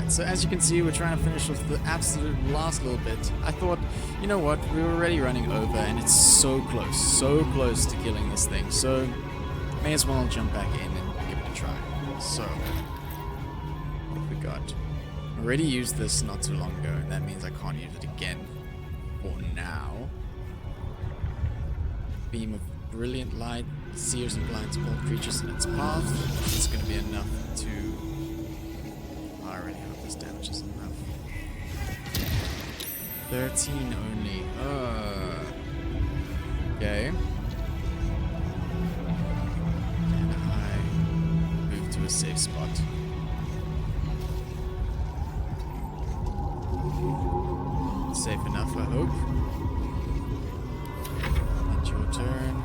Alright, so as you can see, we're trying to finish off the absolute last little bit. I thought, you know what, we were already running over and it's so close to killing this thing, so may as well jump back in and give it a try. So, what have we got? I already used this not too long ago, and that means I can't use it again for now. Beam of brilliant light sears and blinds all creatures in its path. It's going to be enough to... I really hope this damage is enough. 13 only. Okay. Can I move to a safe spot? Safe enough, I hope. It's your turn.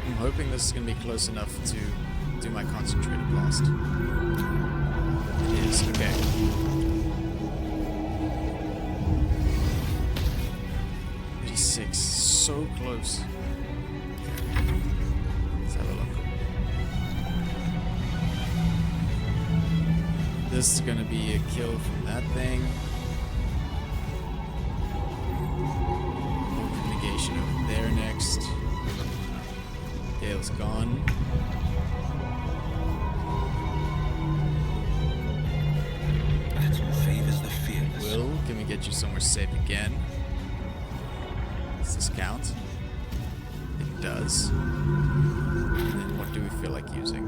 I'm hoping this is going to be close enough to do my concentrated blast. It is, okay. Six, so close. Let's have a look. This is gonna be a kill from that thing. Negation over there next. Gale's gone. Battle favors the fearless. Will, can we get you somewhere safe again? Does this count? It does. And then what do we feel like using?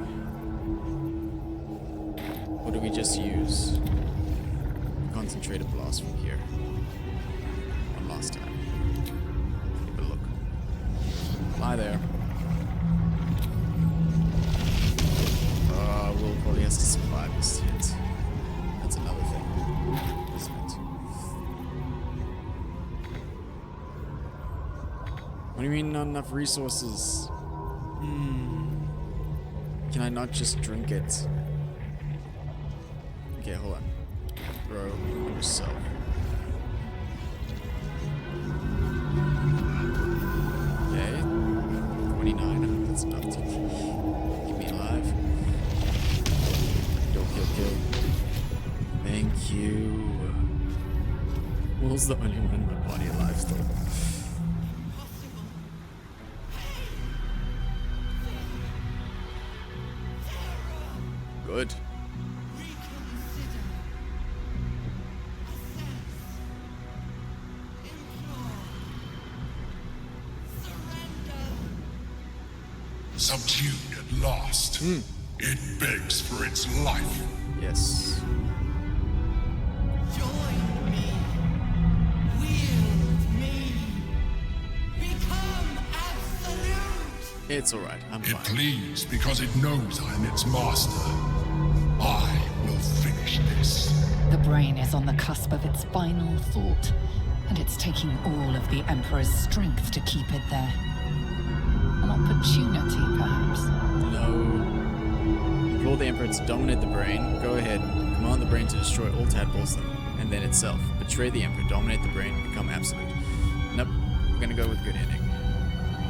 What do we just use? Concentrated blast from here. One last time. Take a look. Lie there. Will probably has to survive this hit. That's another thing, isn't it? What do you mean not enough resources? Can I not just drink it? Okay, hold on. Throw yourself. Okay. 29. I hope that's enough to keep me alive. Kill. Thank you. Will's the only one in my body alive still. Good. Subdued at last. It begs for its life. Yes. Join me. Wield me. Become absolute. It's alright. I'm It fine. pleads because it knows I am its master. I will finish this. The brain is on the cusp of its final thought, and it's taking all of the Emperor's strength to keep it there. An opportunity, perhaps. No. Implore the Emperor to dominate the brain. Go ahead. Command the brain to destroy all tadpoles and then itself. Betray the Emperor. Dominate the brain. Become absolute. Nope. We're gonna go with good ending.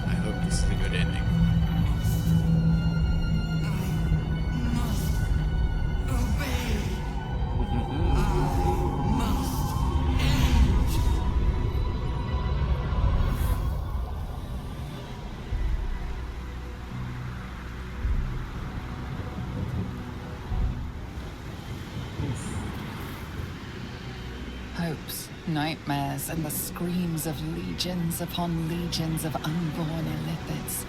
I hope this is a good ending. Hopes, nightmares, and the screams of legions upon legions of unborn illithids.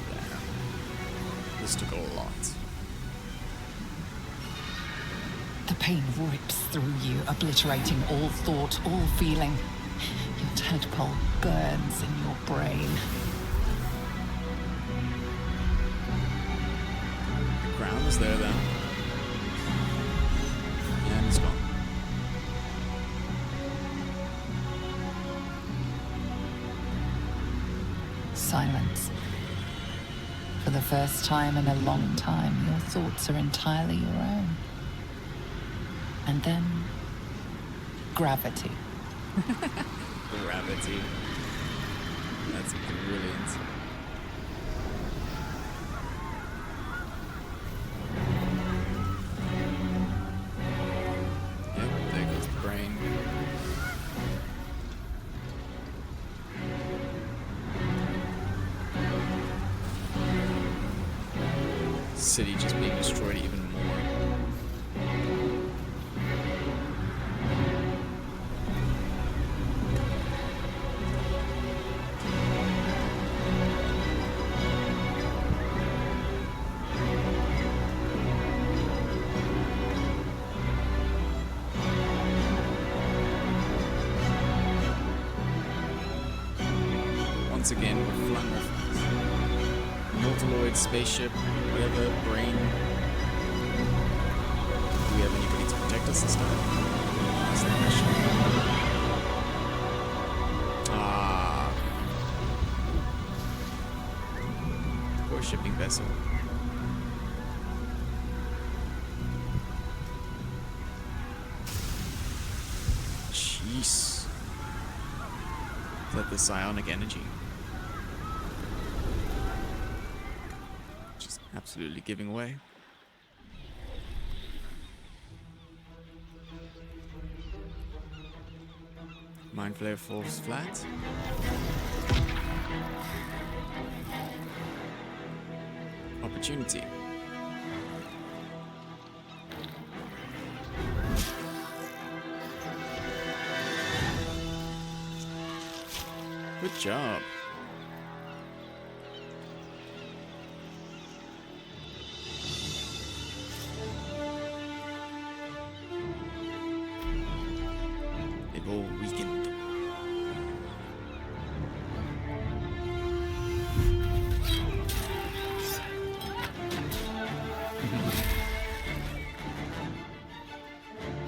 Damn. This took a lot. The pain rips through you, obliterating all thought, all feeling. Your tadpole burns in your brain. The crown is there then. And it's gone. Silence. For the first time in a long time, your thoughts are entirely your own. And then, gravity. Gravity. That's brilliant. Yep, there goes the brain. City just being destroyed even more. Once again, we're flung off Nautiloid spaceship, whatever, brain. Do we have anybody to protect us this time? That's the question. Ah. Poor shipping vessel. Jeez. Is that the psionic energy? Just absolutely giving away. Mind-flayer falls flat. Opportunity. Good job. They've all weakened.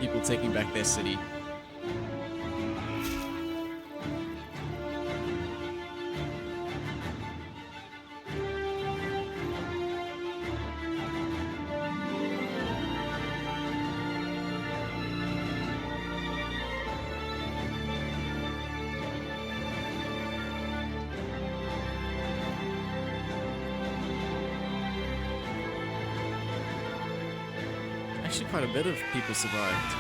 People taking back their city. Actually, quite a bit of people survived.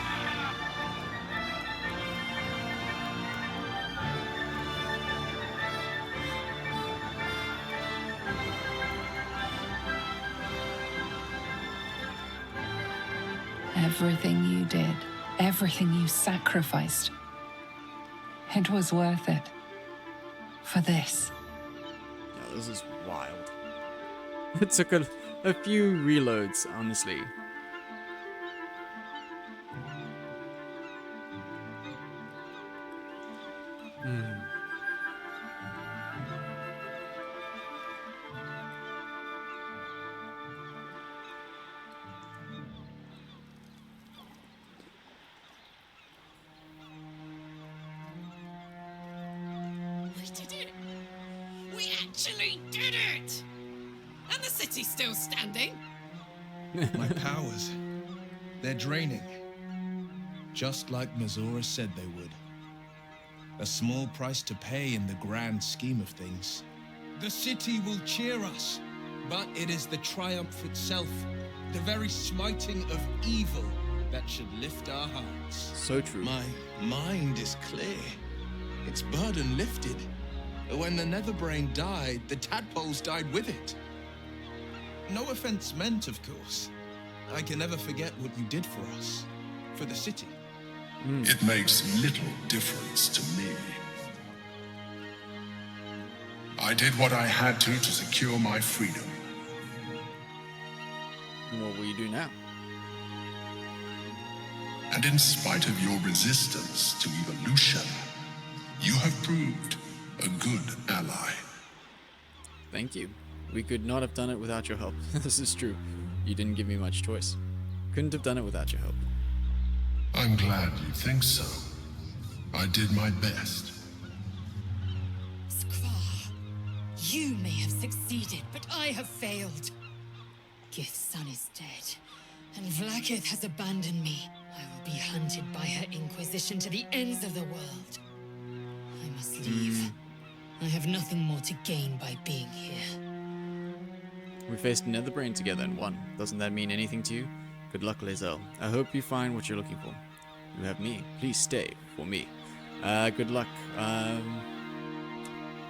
Everything you did, everything you sacrificed, it was worth it. For this. Yeah, this is wild. It took a few reloads, honestly. We did it! We actually did it! And the city's still standing. My powers, they're draining. Just like Mazora said they would. A small price to pay in the grand scheme of things. The city will cheer us, but it is the triumph itself, the very smiting of evil, that should lift our hearts. So true. My mind is clear. Its burden lifted. When the Netherbrain died, the tadpoles died with it. No offense meant, of course. I can never forget what you did for us, for the city. It makes little difference to me. I did what I had to secure my freedom. And what will you do now? And in spite of your resistance to evolution, you have proved a good ally. Thank you. We could not have done it without your help. This is true. You didn't give me much choice. Couldn't have done it without your help. I'm glad you think so. I did my best. Skvar, you may have succeeded, but I have failed. Gith's son is dead, and Vlaakith has abandoned me. I will be hunted by her Inquisition to the ends of the world. I must leave. I have nothing more to gain by being here. We faced another brain together and won. Doesn't that mean anything to you? Good luck, Lae'zel. I hope you find what you're looking for. You have me. Please stay for me. Good luck.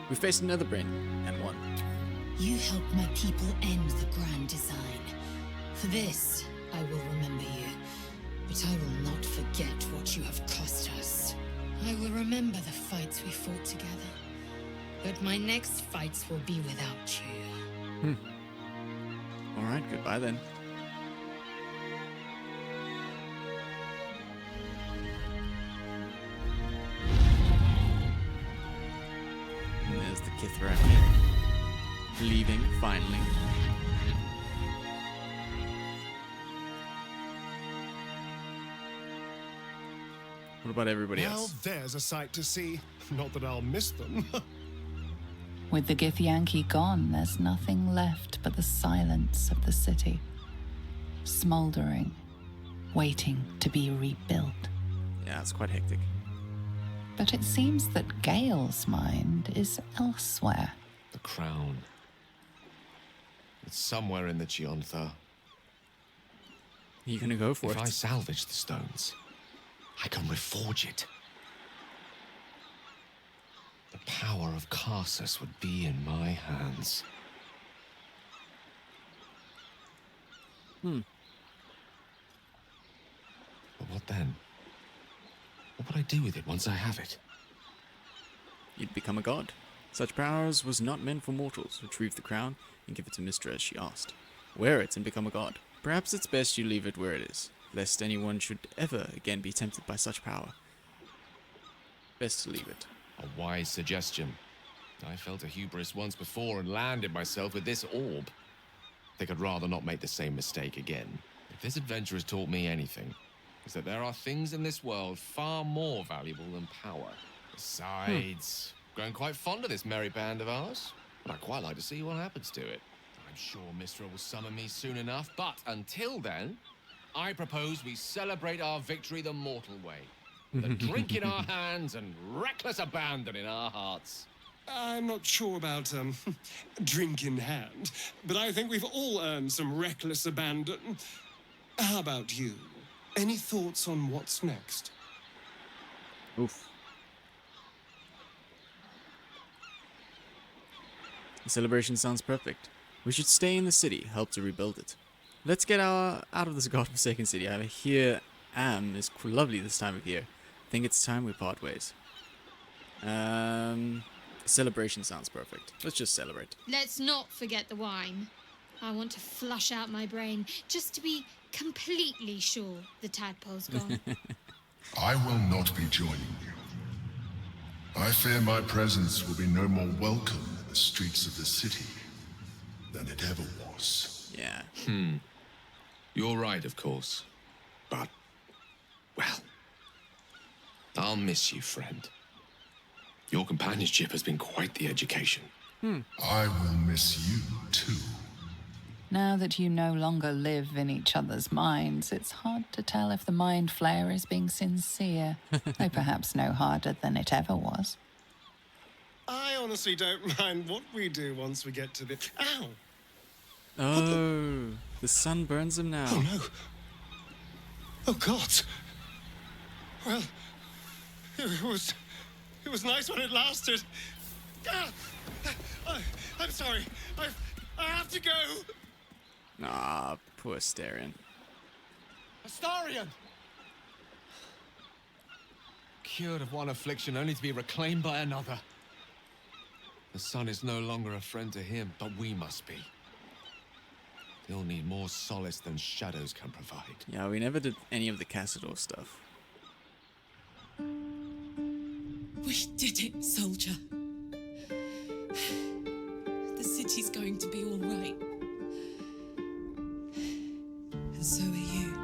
We faced another brain and won. You helped my people end the Grand Design. For this, I will remember you. But I will not forget what you have cost us. I will remember the fights we fought together. But my next fights will be without you. Alright, goodbye then. And there's the Kithrak. Leaving, finally. What about everybody Well, else? there's a sight to see. Not that I'll miss them. With the Githyanki gone, there's nothing left but the silence of the city. Smoldering, waiting to be rebuilt. Yeah, it's quite hectic. But it seems that Gale's mind is elsewhere. The crown. It's somewhere in the Chiontha. You gonna go for If I it? salvage the stones, I can reforge it. The power of Karsus would be in my hands. But what then? What would I do with it once I have it? You'd become a god. Such powers was not meant for mortals. Retrieve the crown and give it to Mystra as she asked. Wear it and become a god. Perhaps it's best you leave it where it is, lest anyone should ever again be tempted by such power. Best to leave it. A wise suggestion. I felt a hubris once before and landed myself with this orb. I think I'd rather not make the same mistake again. If this adventure has taught me anything, it's that there are things in this world far more valuable than power. Besides, growing quite fond of this merry band of ours, and I'd quite like to see what happens to it. I'm sure Mystra will summon me soon enough, but until then, I propose we celebrate our victory the mortal way. The drink in our hands and reckless abandon in our hearts. I'm not sure about, drink in hand, but I think we've all earned some reckless abandon. How about you? Any thoughts on what's next? Oof. The celebration sounds perfect. We should stay in the city, help to rebuild it. Let's get out of this godforsaken city. I hear Am is lovely this time of year. I think it's time we part ways. Celebration sounds perfect. Let's just celebrate. Let's not forget the wine. I want to flush out my brain just to be completely sure the tadpole's gone. I will not be joining you. I fear my presence will be no more welcome in the streets of the city than it ever was. Yeah. You're right, of course. But, well, I'll miss you, friend. Your companionship has been quite the education. I will miss you too. Now that you no longer live in each other's minds, it's hard to tell if the Mind-flayer is being sincere, though perhaps no harder than it ever was. I honestly don't mind what we do once we get to the... Ow! Oh, the sun burns him now. Oh, no. Oh, God. Well, it was nice when it lasted. Ah! I'm sorry. I have to go. Ah, poor Astarion. Astarion! Cured of one affliction only to be reclaimed by another. The sun is no longer a friend to him, but we must be. He'll need more solace than shadows can provide. Yeah, we never did any of the Cassador stuff. We did it, soldier. The city's going to be all right. And so are you.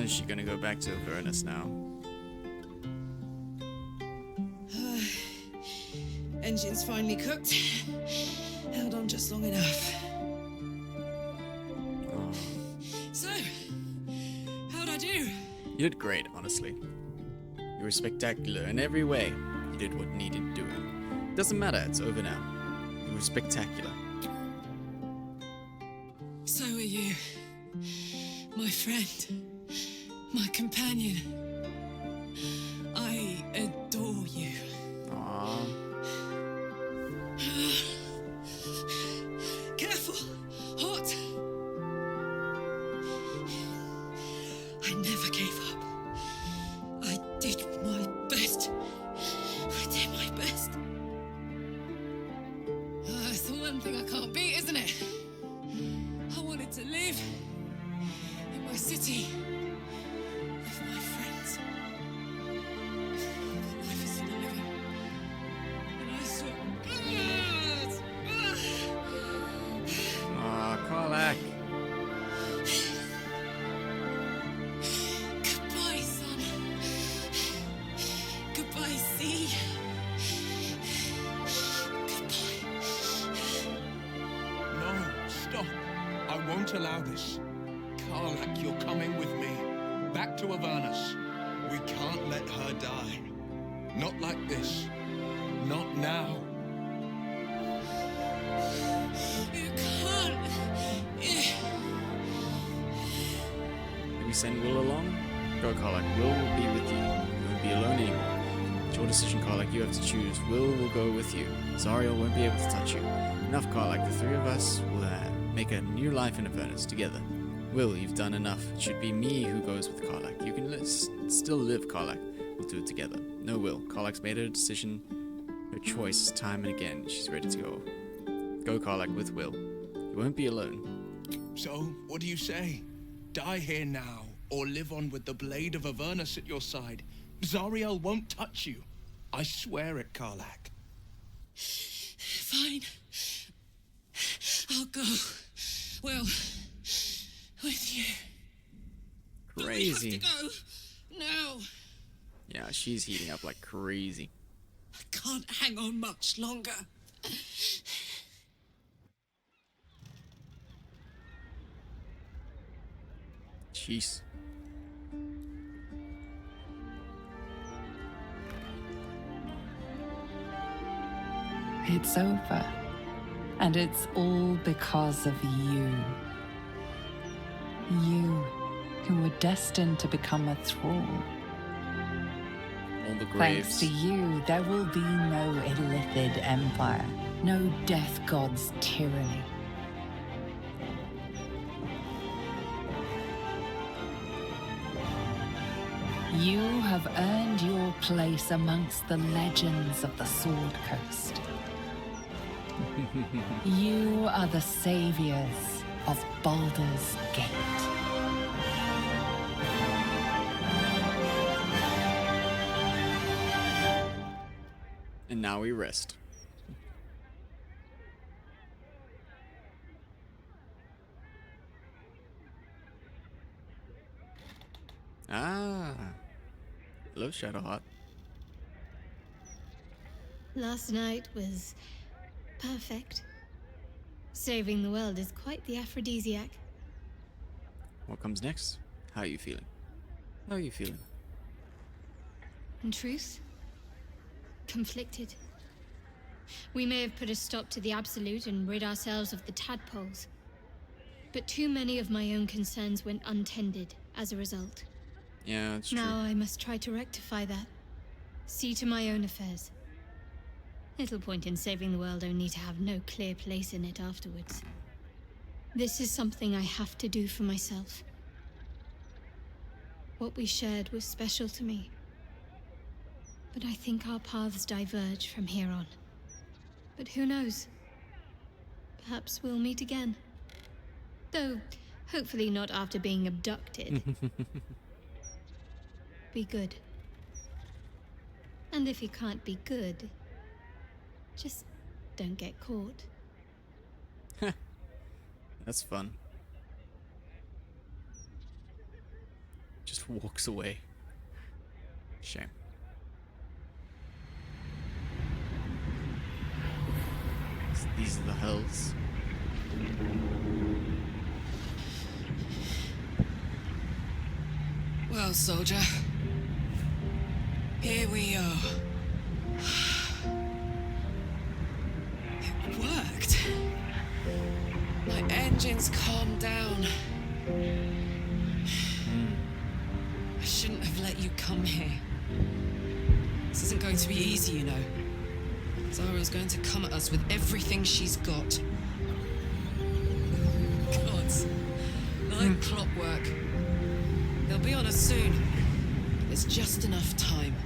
Is she gonna go back to Avernus now? Engine's finally cooked. Held on just long enough. Oh, So, how'd I do? you did great, honestly. You were spectacular in every way. You did what needed doing. Doesn't matter, it's over now. You were spectacular. So are you. My friend. My companion. I adore you. Aww. Careful! Hot! I never gave up. I did my best. I did my best. It's the one thing I can't beat, isn't it? I wanted to live in my city with my friends. But life is still living. And I saw... Aw, Karlach. Goodbye, son. Goodbye, sea. Goodbye. No, stop. I won't allow this. Karlach, you're coming with me. Back to Avernus. We can't let her die. Not like this. Not now. You can't. Did we send Will along? Go, Karlach. Will be with you. You won't be alone anymore. It's your decision, Karlach. You have to choose. Will go with you. Zariel won't be able to touch you. Enough, Karlach. The three of us will make a new life in Avernus together. Will, you've done enough. It should be me who goes with Karlach. You can still live, Karlach. We'll do it together. No, Will. Karlach's made her decision, her choice, time and again. She's ready to go. Go, Karlach, with Will. You won't be alone. So, what do you say? Die here now, or live on with the blade of Avernus at your side. Zariel won't touch you. I swear it, Karlach. Fine. I'll go. Well, with you. Crazy. But we have to go. Now. Yeah, she's heating up like crazy. I can't hang on much longer. Jeez. It's over. And it's all because of you. You, who were destined to become a thrall. All the Thanks graves. to you, there will be no Illithid empire, no death god's tyranny. You have earned your place amongst the legends of the Sword Coast. You are the saviors of Baldur's Gate. And now we rest. Ah. Hello, Shadowheart. Last night was perfect. Saving the world is quite the aphrodisiac. What comes next? How are you feeling? How are you feeling? In truth, conflicted. We may have put a stop to the Absolute and rid ourselves of the tadpoles. But too many of my own concerns went untended as a result. Yeah, it's true. Now I must try to rectify that. See to my own affairs. Little point in saving the world only to have no clear place in it afterwards. This is something I have to do for myself. What we shared was special to me. But I think our paths diverge from here on. But who knows? Perhaps we'll meet again. Though, hopefully not after being abducted. Be good. And if you can't be good, just don't get caught. That's fun. Just walks away. Shame. These are the hells. Well, soldier. Here we are. It worked. My engines calmed down. I shouldn't have let you come here. This isn't going to be easy, you know. Zara's going to come at us with everything she's got. Gods, like clockwork. They'll be on us soon. There's just enough time.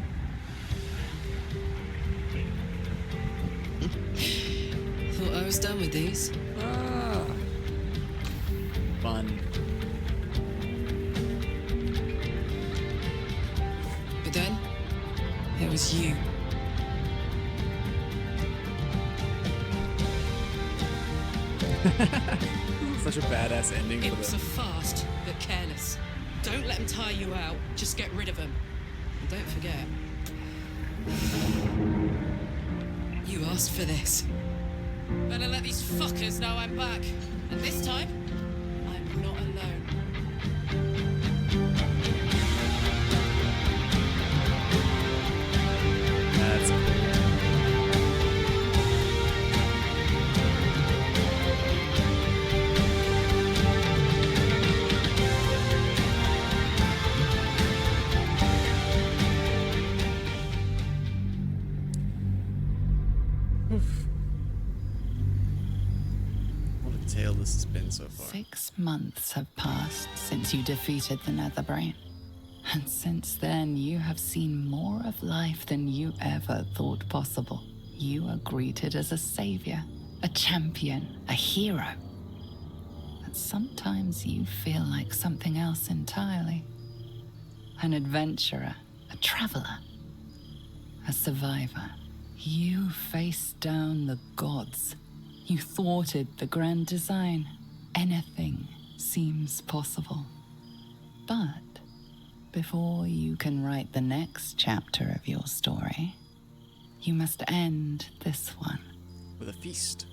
Thought I was done with these. Fun. But then, there was you. Such a badass ending It for was the... a fast, but careless. Don't let them tire you out. Just get rid of them. And don't forget. You asked for this. Better let these fuckers know I'm back. And this time, I'm not alone. That's cool. What a tale this has been so far. 6 months have passed since you defeated the Netherbrain. And since then, you have seen more of life than you ever thought possible. You are greeted as a savior, a champion, a hero. But sometimes you feel like something else entirely. An adventurer, a traveler, a survivor. You faced down the gods. You thwarted the grand design. Anything seems possible. But before you can write the next chapter of your story, you must end this one. With a feast.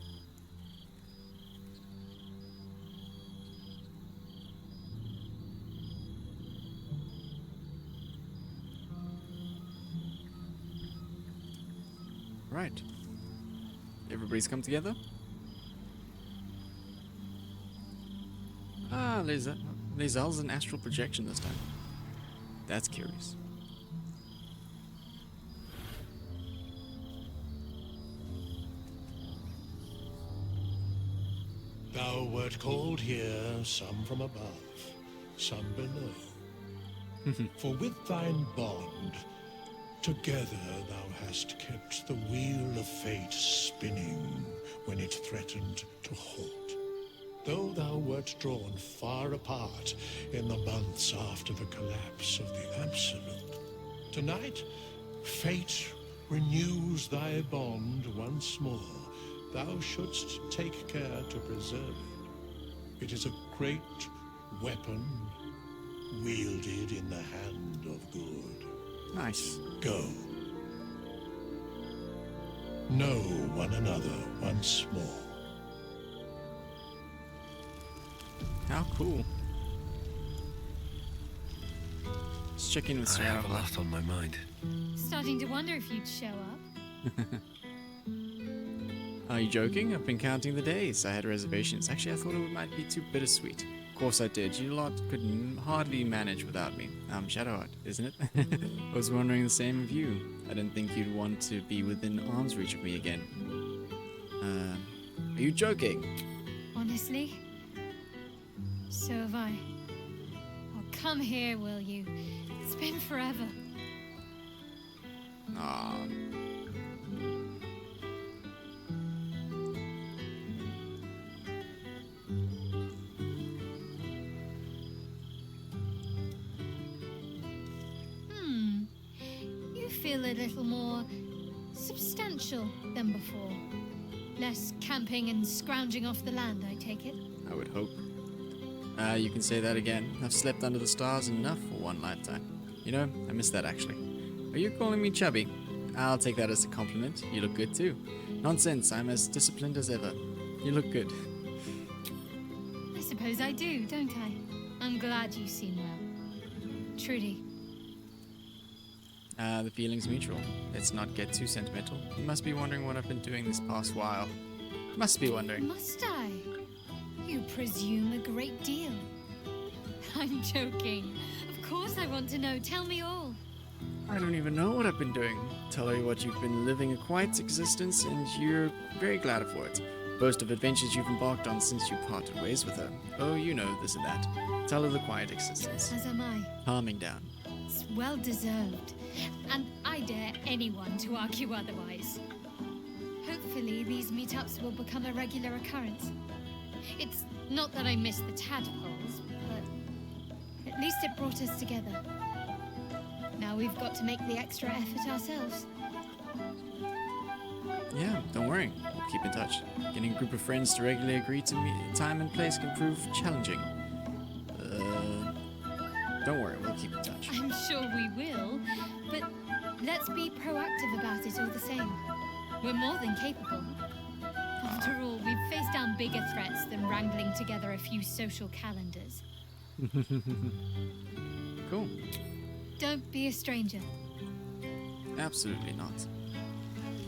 Right. Everybody's come together? Ah, Lae'zel's an astral projection this time. That's curious. Thou wert called here, some from above, some below. For with thine bond, together thou hast kept the wheel of fate spinning when it threatened to halt. Though thou wert drawn far apart in the months after the collapse of the Absolute, tonight fate renews thy bond once more. Thou shouldst take care to preserve it. It is a great weapon wielded in the hand of good. Nice. Go. Know one another once more. How cool. Let's check in with I Sarah. have a lot on my mind. Starting to wonder if you'd show up. Are you joking? I've been counting the days. I had reservations. Actually, I thought it might be too bittersweet. Of course I did. You lot could hardly manage without me. Shadowheart, isn't it? I was wondering the same of you. I didn't think you'd want to be within arm's reach of me again. Are you joking? Honestly? So have I. Oh, come here, will you? It's been forever. Aw. You feel a little more substantial than before. Less camping and scrounging off the land, I take it? I would hope. You can say that again. I've slept under the stars enough for one lifetime. You know, I miss that actually. Are you calling me chubby? I'll take that as a compliment. You look good too. Nonsense, I'm as disciplined as ever. You look good. I suppose I do, don't I? I'm glad you seem well. Trudy. The feeling's mutual. Let's not get too sentimental. You must be wondering what I've been doing this past while. Must be wondering. Must I? You presume a great deal. I'm joking. Of course I want to know. Tell me all. I don't even know what I've been doing. Tell her what you've been living a quiet existence, and you're very glad for it. Boast of adventures you've embarked on since you parted ways with her. Oh, you know, this and that. Tell her the quiet existence. As am I. Calming down. It's well deserved. And I dare anyone to argue otherwise. Hopefully these meetups will become a regular occurrence. It's not that I miss the tadpoles, but at least it brought us together. Now we've got to make the extra effort ourselves. Yeah, don't worry. We'll keep in touch. Getting a group of friends to regularly agree to meet time and place can prove challenging. Don't worry, we'll keep in touch. I'm sure we will, but let's be proactive about it all the same. We're more than capable. After all, we've faced down bigger threats than wrangling together a few social calendars. Cool. Don't be a stranger. Absolutely not.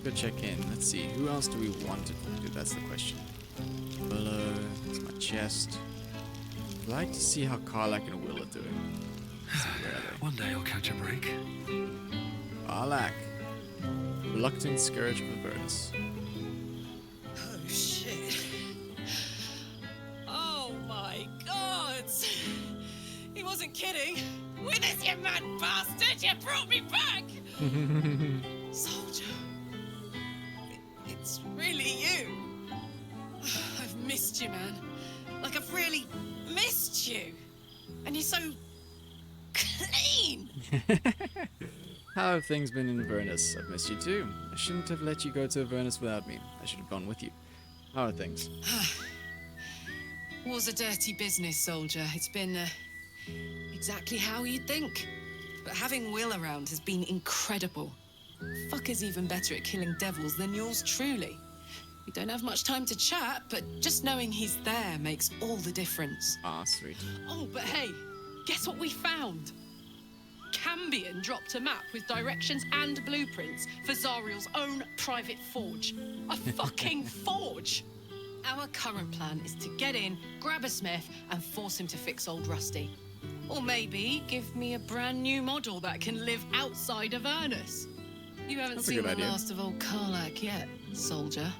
Go check in. Let's see. Who else do we want to talk to? That's the question. Below. It's my chest. I'd like to see how Karlak and Will are doing. One day I'll catch a break. Karlak. Reluctant Scourge of Avernus. Oh, shit. Oh, my God. He wasn't kidding. Witness, you mad bastard! You brought me back! Soldier. It's really you. I've missed you, man. Like, I've really missed you. And you're so clean. How have things been in Avernus? I've missed you too. I shouldn't have let you go to Avernus without me. I should have gone with you. How are things? War's a dirty business, soldier. It's been exactly how you'd think. But having Will around has been incredible. Fucker's even better at killing devils than yours truly. We don't have much time to chat, but just knowing he's there makes all the difference. Ah, sweet. Oh, but hey, guess what we found? Cambion dropped a map with directions and blueprints for Zariel's own private forge. A fucking forge! Our current plan is to get in, grab a smith, and force him to fix old Rusty. Or maybe give me a brand new model that can live outside of Avernus. You haven't That's a seen good the idea. last of old Karlak yet, soldier.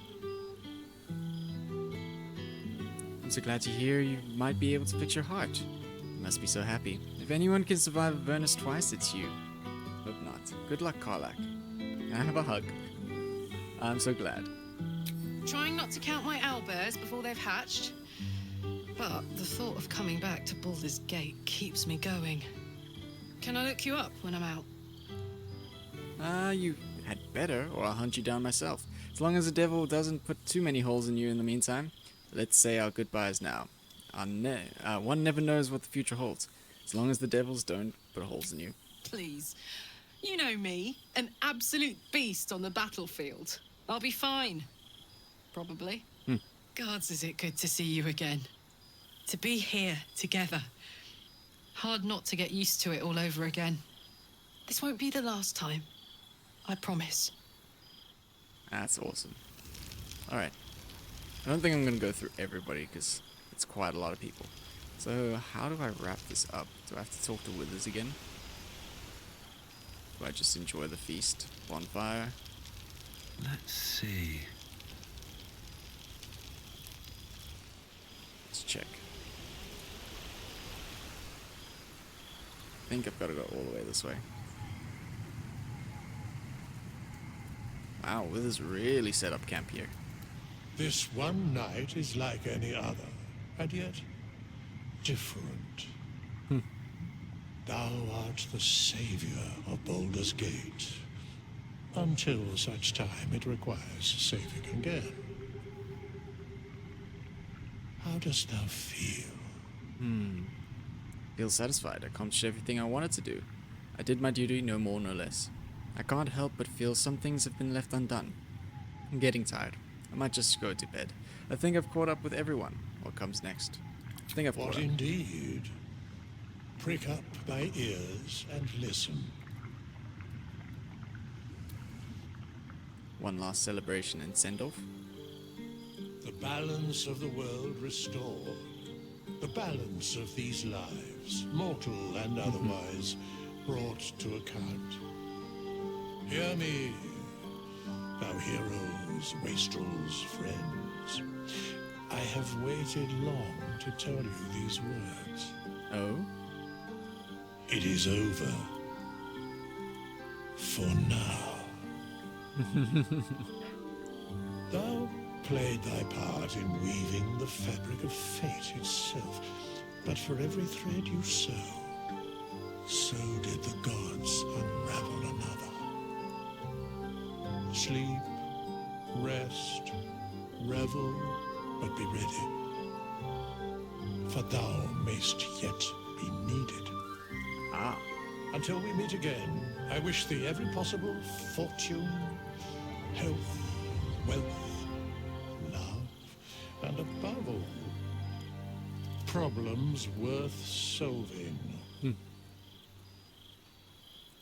I'm so glad to hear you might be able to fix your heart. You must be so happy. If anyone can survive Avernus twice, it's you. Hope not. Good luck, Karlak. Can I have a hug? I'm so glad. Trying not to count my owlbears before they've hatched. But the thought of coming back to Baldur's Gate keeps me going. Can I look you up when I'm out? You had better, or I'll hunt you down myself. As long as the devil doesn't put too many holes in you in the meantime. Let's say our goodbyes now. One never knows what the future holds. As long as the devils don't put holes in you. Please. You know me, an absolute beast on the battlefield. I'll be fine. Probably. Gods, is it good to see you again. To be here together. Hard not to get used to it all over again. This won't be the last time. I promise. That's awesome. Alright. I don't think I'm going to go through everybody because it's quite a lot of people. So how do I wrap this up? Do I have to talk to Withers again? Do I just enjoy the feast? Bonfire? Let's see. Let's check. I think I've got to go all the way this way. Wow, Withers really set up camp here. This one night is like any other, and yet different. Thou art the savior of Baldur's Gate, until such time it requires saving again. How dost thou feel? Feel satisfied. I accomplished everything I wanted to do. I did my duty, no more, no less. I can't help but feel some things have been left undone. I'm getting tired. I might just go to bed. I think I've caught up with everyone. What comes next? I think I've caught What up. indeed? Prick up thy ears and listen. one last celebration and send-off. The balance of the world restored. The balance of these lives, mortal and otherwise, brought to account. Hear me, thou heroes, wastrels, friends. I have waited long to tell you these words. Oh? It is over. For now. Thou played thy part in weaving the fabric of fate itself, but for every thread you sew, so did the gods unravel another. Sleep, rest, revel, but be ready, for thou mayst yet be needed. Ah. Until we meet again, I wish thee every possible fortune, health, wealth, love, and above all, problems worth solving.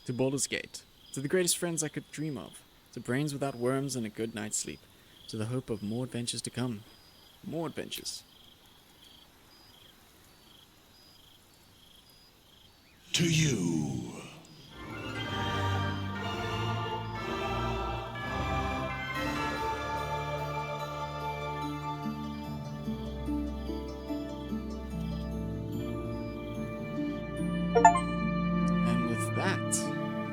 To Baldur's Gate, to the greatest friends I could dream of, to brains without worms and a good night's sleep, to the hope of more adventures to come. More adventures. To you. And with that,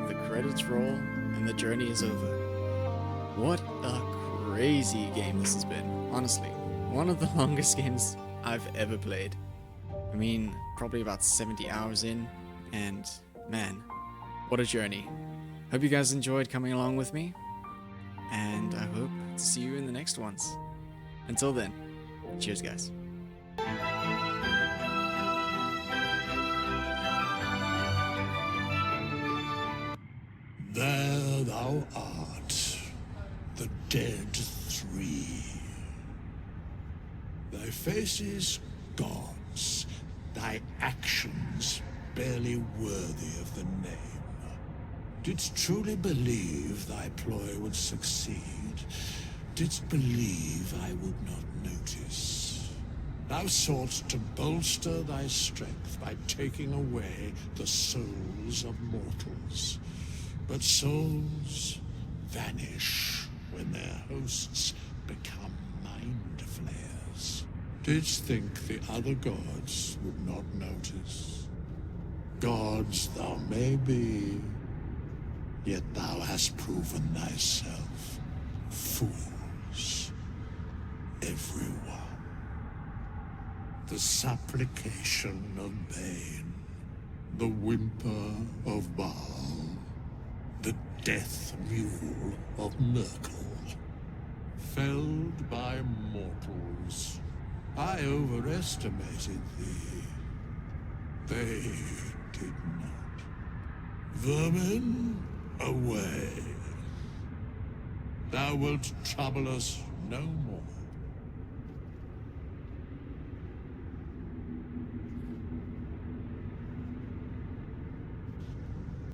the credits roll and the journey is over. What a crazy game this has been. Honestly, one of the longest games I've ever played. I mean, probably about 70 hours in, and man, what a journey. Hope you guys enjoyed coming along with me, and I hope to see you in the next ones. Until then, cheers guys. There thou art, the dead three. Thy faces gods, thy actions barely worthy of the name. Didst truly believe thy ploy would succeed? Didst believe I would not notice? Thou soughtst to bolster thy strength by taking away the souls of mortals. But souls vanish when their hosts become mind-flayers. Didst think the other gods would not notice? Gods thou may be, yet thou hast proven thyself fools, everyone. The supplication of Bane, the whimper of Baal, the death mule of Merkel, felled by mortals. I overestimated thee. They did not. Vermin, away. Thou wilt trouble us no more.